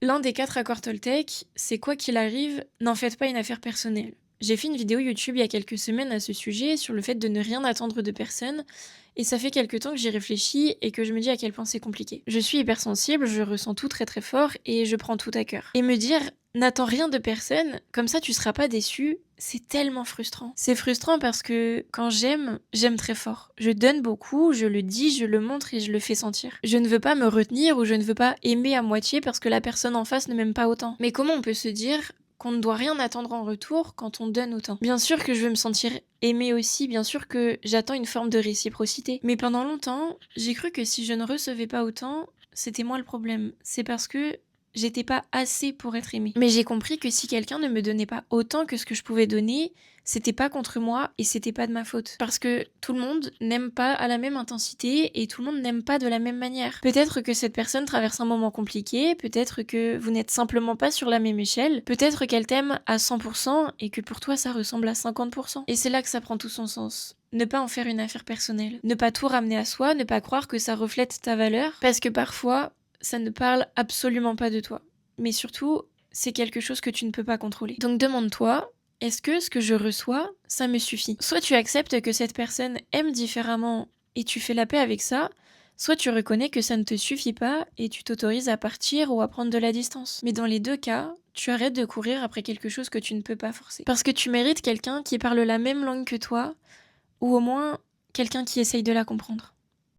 L'un des 4 accords Toltec, c'est quoi qu'il arrive, n'en faites pas une affaire personnelle. J'ai fait une vidéo YouTube il y a quelques semaines à ce sujet, sur le fait de ne rien attendre de personne, et ça fait quelque temps que j'y réfléchis et que je me dis à quel point c'est compliqué. Je suis hypersensible, je ressens tout très très fort et je prends tout à cœur. Et me dire n'attends rien de personne, comme ça tu seras pas déçu, c'est tellement frustrant. C'est frustrant parce que quand j'aime, j'aime très fort. Je donne beaucoup, je le dis, je le montre et je le fais sentir. Je ne veux pas me retenir ou je ne veux pas aimer à moitié parce que la personne en face ne m'aime pas autant. Mais comment on peut se dire qu'on ne doit rien attendre en retour quand on donne autant? Bien sûr que je veux me sentir aimée aussi, bien sûr que j'attends une forme de réciprocité. Mais pendant longtemps, j'ai cru que si je ne recevais pas autant, c'était moi le problème. C'est parce que j'étais pas assez pour être aimée. Mais j'ai compris que si quelqu'un ne me donnait pas autant que ce que je pouvais donner, c'était pas contre moi et c'était pas de ma faute. Parce que tout le monde n'aime pas à la même intensité et tout le monde n'aime pas de la même manière. Peut-être que cette personne traverse un moment compliqué, peut-être que vous n'êtes simplement pas sur la même échelle, peut-être qu'elle t'aime à 100% et que pour toi ça ressemble à 50%. Et c'est là que ça prend tout son sens. Ne pas en faire une affaire personnelle. Ne pas tout ramener à soi, ne pas croire que ça reflète ta valeur. Parce que parfois, ça ne parle absolument pas de toi. Mais surtout, c'est quelque chose que tu ne peux pas contrôler. Donc demande-toi, est-ce que ce que je reçois, ça me suffit? Soit tu acceptes que cette personne aime différemment et tu fais la paix avec ça, soit tu reconnais que ça ne te suffit pas et tu t'autorises à partir ou à prendre de la distance. Mais dans les deux cas, tu arrêtes de courir après quelque chose que tu ne peux pas forcer. Parce que tu mérites quelqu'un qui parle la même langue que toi, ou au moins quelqu'un qui essaye de la comprendre.